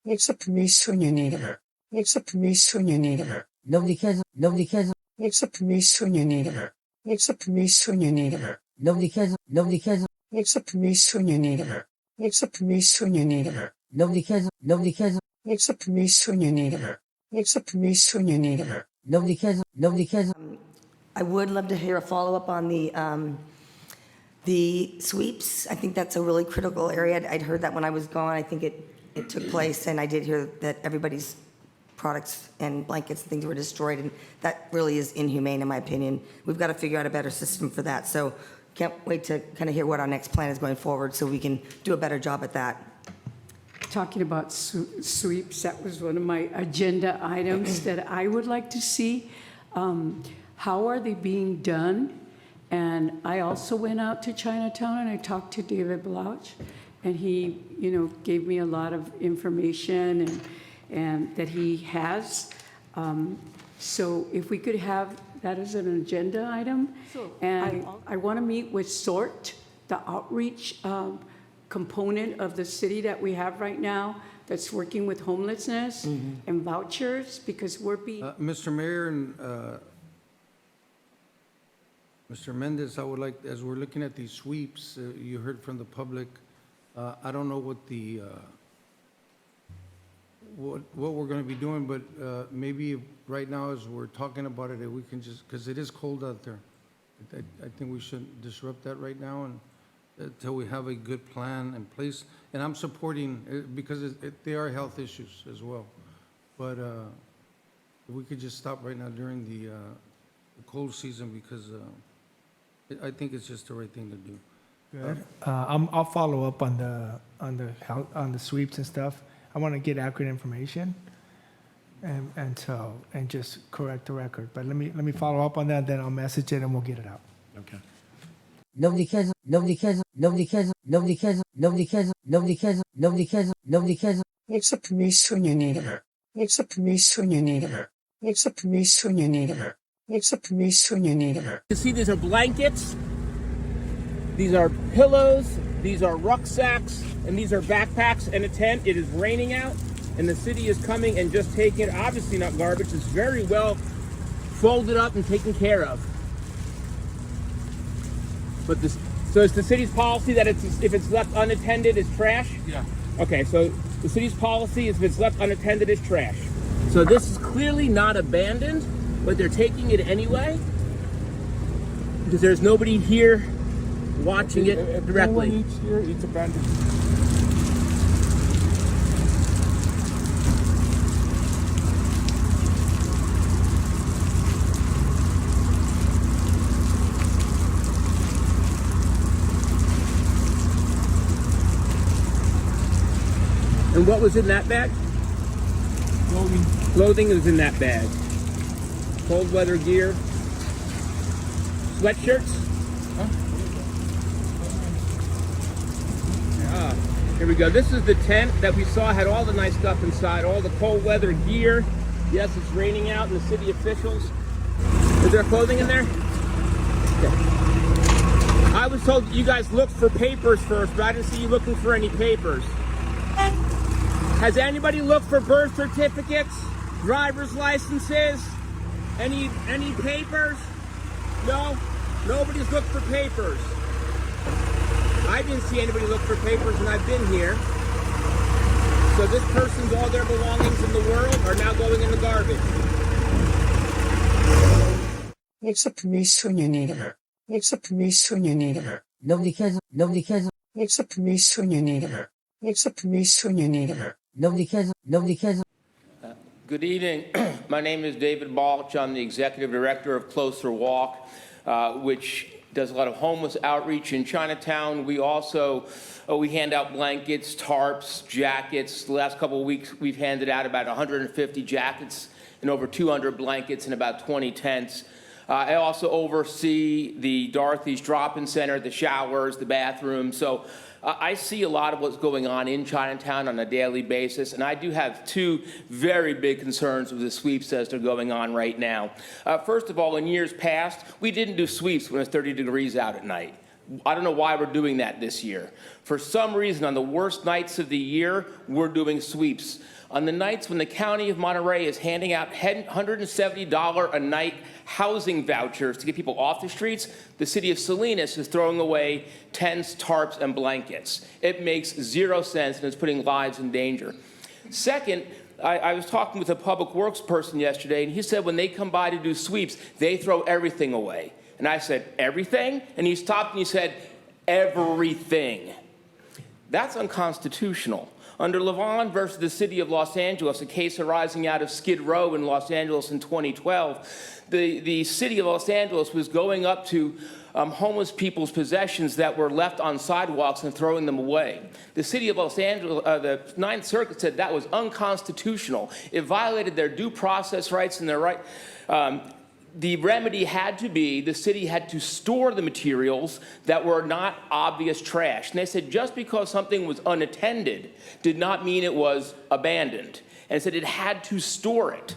It's a police union. It's a police union. Nobody cares. Nobody cares. It's a police union. It's a police union. Nobody cares. Nobody cares. It's a police union. It's a police union. Nobody cares. Nobody cares. It's a police union. It's a police union. Nobody cares. Nobody cares. I would love to hear a follow-up on the sweeps. I think that's a really critical area. I'd heard that when I was gone. I think it took place, and I did hear that everybody's products and blankets and things were destroyed, and that really is inhumane in my opinion. We've got to figure out a better system for that. So can't wait to kind of hear what our next plan is going forward so we can do a better job at that. Talking about sweeps, that was one of my agenda items that I would like to see. How are they being done? And I also went out to Chinatown and I talked to David Blouch, and he, gave me a lot of information and that he has. So if we could have that as an agenda item. And I want to meet with SORT, the outreach component of the city that we have right now that's working with homelessness and vouchers, because we're being... Mr. Mayor and Mr. Mendez, I would like, as we're looking at these sweeps, you heard from the public, I don't know what the, what we're going to be doing, but maybe right now as we're talking about it, we can just, because it is cold out there. I think we shouldn't disrupt that right now and until we have a good plan in place. And I'm supporting it because they are health issues as well. But if we could just stop right now during the cold season, because I think it's just the right thing to do. Good. I'll follow up on the sweeps and stuff. I want to get accurate information, and just correct the record. But let me follow up on that. Then I'll message it and we'll get it out. Okay. Nobody cares. Nobody cares. Nobody cares. Nobody cares. Nobody cares. Nobody cares. Nobody cares. Nobody cares. It's a police union. It's a police union. It's a police union. It's a police union. You see, these are blankets, these are pillows, these are rucksacks, and these are backpacks and a tent. It is raining out, and the city is coming and just taking it. Obviously not garbage. It's very well folded up and taken care of. But this, so it's the city's policy that if it's left unattended, it's trash? Yeah. Okay, so the city's policy is if it's left unattended, it's trash. So this is clearly not abandoned, but they're taking it anyway because there's nobody here watching it directly. No one eats here, it's abandoned. And what was in that bag? Clothing. Clothing is in that bag. Cold weather gear. Sweatshirts. Yeah. Here we go. This is the tent that we saw, had all the nice stuff inside, all the cold weather gear. Yes, it's raining out, and the city officials. Is there clothing in there? Okay. I was told that you guys looked for papers first, but I didn't see you looking for any papers. Has anybody looked for birth certificates, driver's licenses, any papers? No? Nobody's looked for papers. I didn't see anybody look for papers when I've been here. So this person's all their belongings in the world are now going in the garbage. It's a police union. It's a police union. Nobody cares. Nobody cares. It's a police union. It's a police union. Nobody cares. Nobody cares. Good evening. My name is David Balch. I'm the Executive Director of Closer Walk, which does a lot of homeless outreach in Chinatown. We also we hand out blankets, tarps, jackets. The last couple of weeks, we've handed out about 150 jackets and over 200 blankets and about 20 tents. I also oversee the Dorothy's Drop-In Center, the showers, the bathrooms. So I see a lot of what's going on in Chinatown on a daily basis, and I do have two very big concerns with the sweeps that are going on right now. First of all, in years past, we didn't do sweeps when it's 30 degrees out at night. I don't know why we're doing that this year. For some reason, on the worst nights of the year, we're doing sweeps. On the nights when the County of Monterey is handing out $170 a night housing vouchers to get people off the streets, the city of Salinas is throwing away tents, tarps, and blankets. It makes zero sense, and it's putting lives in danger. Second, I was talking with a public works person yesterday, and he said when they come by to do sweeps, they throw everything away. And I said, everything? And he stopped and he said, everything. That's unconstitutional. Under Levon versus the city of Los Angeles, a case arising out of Skid Row in Los Angeles in 2012, the city of Los Angeles was going up to homeless people's possessions that were left on sidewalks and throwing them away. The city of Los Angeles, the Ninth Circuit said that was unconstitutional. It violated their due process rights and their right. The remedy had to be the city had to store the materials that were not obvious trash. And they said just because something was unattended did not mean it was abandoned. And it said it had to store it.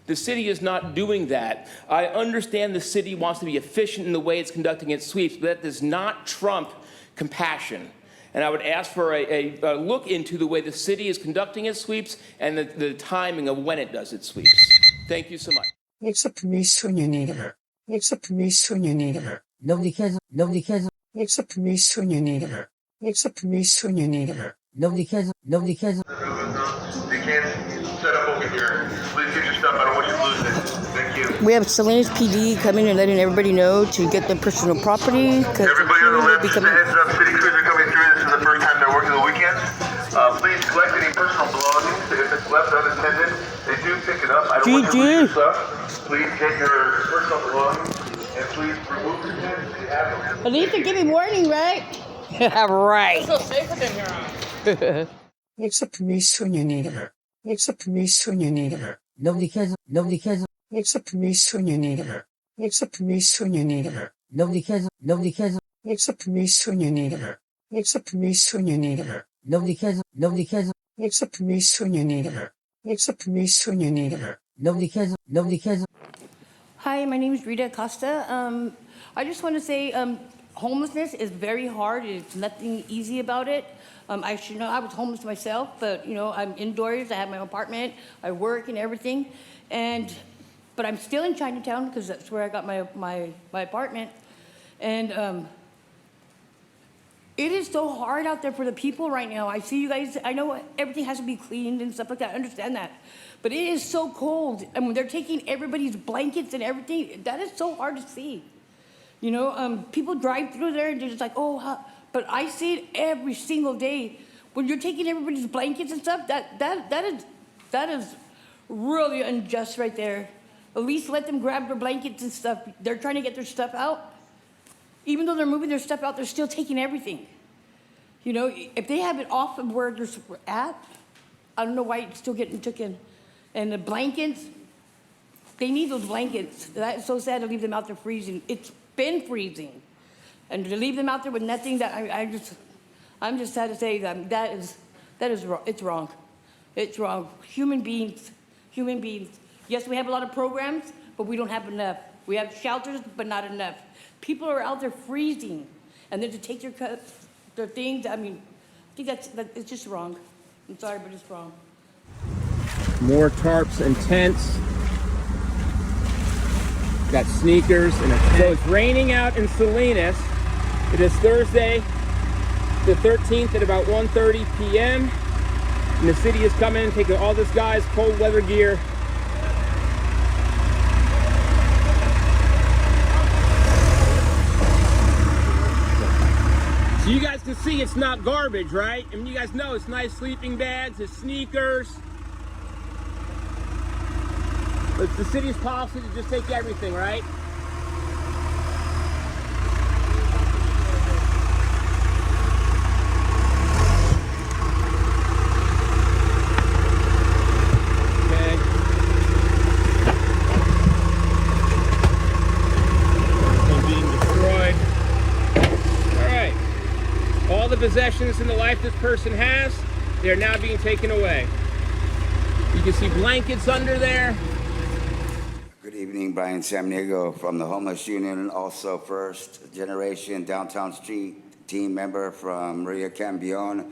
The city is not doing that. I understand the city wants to be efficient in the way it's conducting its sweeps, but that does not trump compassion. And I would ask for a look into the way the city is conducting its sweeps and the timing of when it does its sweeps. Thank you so much. It's a police when you need him. It's a police when you need him. Nobody cares. Nobody cares. It's a police when you need him. It's a police when you need him. Nobody cares. Nobody cares. They can't set up over here. Please get your stuff. I don't want you to lose it. Thank you. We have Salinas PD coming and letting everybody know to get their personal property. Everybody on the left, just a heads up, city crews are coming through. This is the first time they're working the weekends. Please collect any personal belongings. If it's left unattended, they do pick it up. I don't want you to lose your stuff. Please get your personal belongings and please remove your tents if you have them. At least they're giving warning, right? Right. So safe with them here on. It's a police when you need him. It's a police when you need him. Nobody cares. Nobody cares. It's a police when you need him. It's a police when you need him. Nobody cares. Nobody cares. It's a police when you need him. It's a police when you need him. Nobody cares. Nobody cares. It's a police when you need him. It's a police when you need him. Nobody cares. Nobody cares. Hi, my name is Rita Acosta. I just want to say homelessness is very hard. It's nothing easy about it. I should know I was homeless myself, but I'm indoors. I have my apartment. I work and everything, but I'm still in Chinatown because that's where I got my apartment, and it is so hard out there for the people right now. I see you guys. I know everything has to be cleaned and stuff like that. I understand that, but it is so cold, and when they're taking everybody's blankets and everything, that is so hard to see. People drive through there and they're just like, oh. But I see it every single day. When you're taking everybody's blankets and stuff, that is really unjust right there. At least let them grab their blankets and stuff. They're trying to get their stuff out. Even though they're moving their stuff out, they're still taking everything. If they have it off of where they're at, I don't know why it's still getting taken. And the blankets, they need those blankets. That's so sad to leave them out there freezing. It's been freezing. And to leave them out there with nothing, I'm just sad to say that is wrong. It's wrong. It's wrong. Human beings. Yes, we have a lot of programs, but we don't have enough. We have shelters, but not enough. People are out there freezing, and then to take their things. I think it's just wrong. I'm sorry, but it's wrong. More tarps and tents. Got sneakers and a tent. So it's raining out in Salinas. It is Thursday, the 13th at about 1:30 p.m. And the city is coming and taking all this guy's cold weather gear. So you guys can see it's not garbage, right? I mean, you guys know it's nice sleeping bags, it's sneakers. It's the city's policy to just take everything, right? Okay. Everything being destroyed. All right. All the possessions in the life this person has, they are now being taken away. You can see blankets under there. Good Evening, Brian Samniego from the Homeless Union, also first generation downtown street team member from Maria Cambion.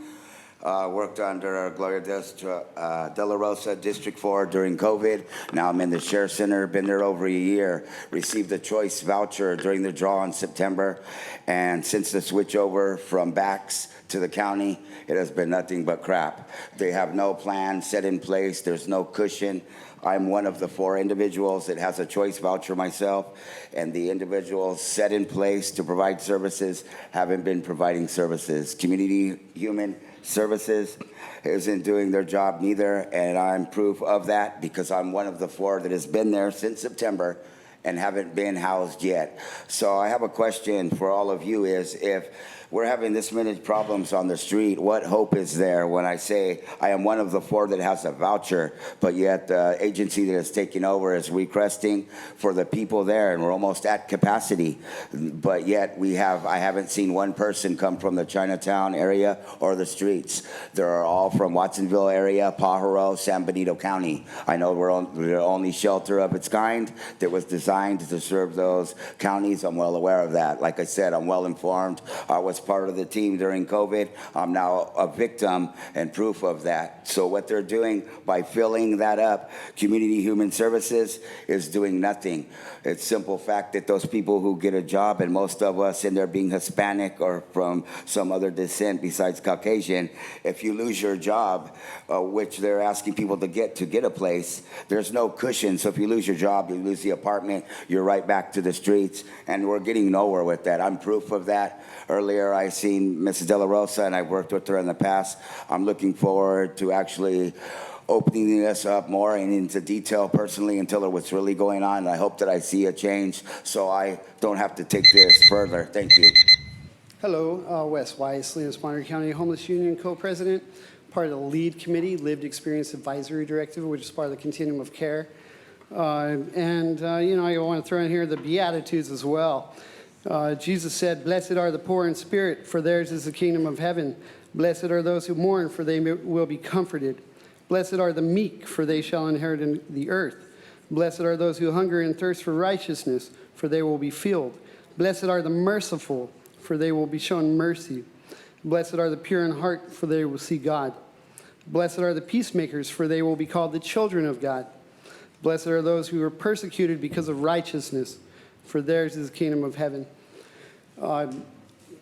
Worked under Gloria De La Rosa, District 4 during COVID. Now I'm in the Share Center, been there over a year. Received a choice voucher during the draw in September. And since the switch over from BACS to the county, it has been nothing but crap. They have no plan set in place. There's no cushion. I'm one of the 4 individuals that has a choice voucher myself, and the individuals set in place to provide services haven't been providing services. Community Human Services isn't doing their job neither, and I'm proof of that because I'm one of the 4 that has been there since September and haven't been housed yet. So I have a question for all of you is, if we're having this many problems on the street, what hope is there when I say I am one of the 4 that has a voucher, but yet the agency that is taking over is requesting for the people there, and we're almost at capacity, but yet I haven't seen one person come from the Chinatown area or the streets. They're all from Watsonville area, Pajaro, San Benito County. I know we're the only shelter of its kind that was designed to serve those counties. I'm well aware of that. Like I said, I'm well informed. I was part of the team during COVID. I'm now a victim and proof of that. So what they're doing by filling that up, Community Human Services is doing nothing. It's simple fact that those people who get a job, and most of us in there being Hispanic or from some other descent besides Caucasian, if you lose your job, which they're asking people to get a place, there's no cushion. So if you lose your job, you lose the apartment, you're right back to the streets, and we're getting nowhere with that. I'm proof of that. Earlier, I seen Mrs. De La Rosa, and I've worked with her in the past. I'm looking forward to actually opening this up more and into detail personally and tell her what's really going on. And I hope that I see a change so I don't have to take this further. Thank you. Hello, Wes Weiss, Salinas Monterey County Homeless Union co-president, part of the LEAD committee, Lived Experience Advisory Directive, which is part of the continuum of care. You know, I want to throw in here the Beatitudes as well. Jesus said, "Blessed are the poor in spirit, for theirs is the kingdom of heaven. Blessed are those who mourn, for they will be comforted. Blessed are the meek, for they shall inherit the earth. Blessed are those who hunger and thirst for righteousness, for they will be filled. Blessed are the merciful, for they will be shown mercy. Blessed are the pure in heart, for they will see God. Blessed are the peacemakers, for they will be called the children of God. Blessed are those who are persecuted because of righteousness, for theirs is the kingdom of heaven." I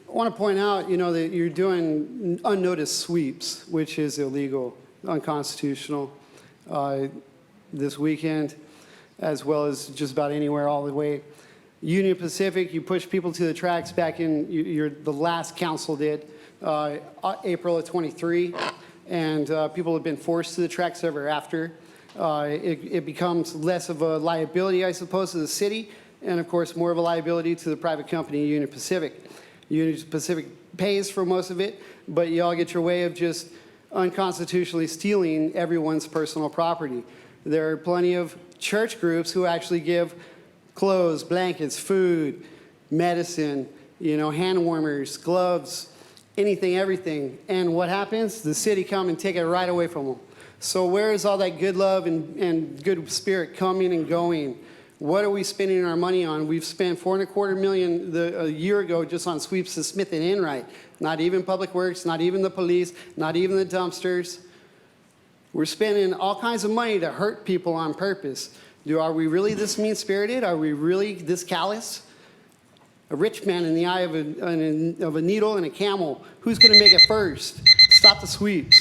want to point out, you know, that you're doing unnoticed sweeps, which is illegal, unconstitutional, this weekend, as well as just about anywhere all the way. Union Pacific, you push people to the tracks back in, the last council did, April of 23, and people have been forced to the tracks ever after. It becomes less of a liability, I suppose, to the city, and of course more of a liability to the private company, Union Pacific. Union Pacific pays for most of it, but you all get your way of just unconstitutionally stealing everyone's personal property. There are plenty of church groups who actually give clothes, blankets, food, medicine, you know, hand warmers, gloves, anything, everything. And what happens? The city come and take it right away from them. So where is all that good love and good spirit coming and going? What are we spending our money on? We've spent $4.25 million a year ago just on sweeps to Smith and Enright. Not even Public Works, not even the police, not even the dumpsters. We're spending all kinds of money to hurt people on purpose. Are we really this mean-spirited? Are we really this callous? A rich man in the eye of a needle and a camel. Who's going to make it first? Stop the sweeps.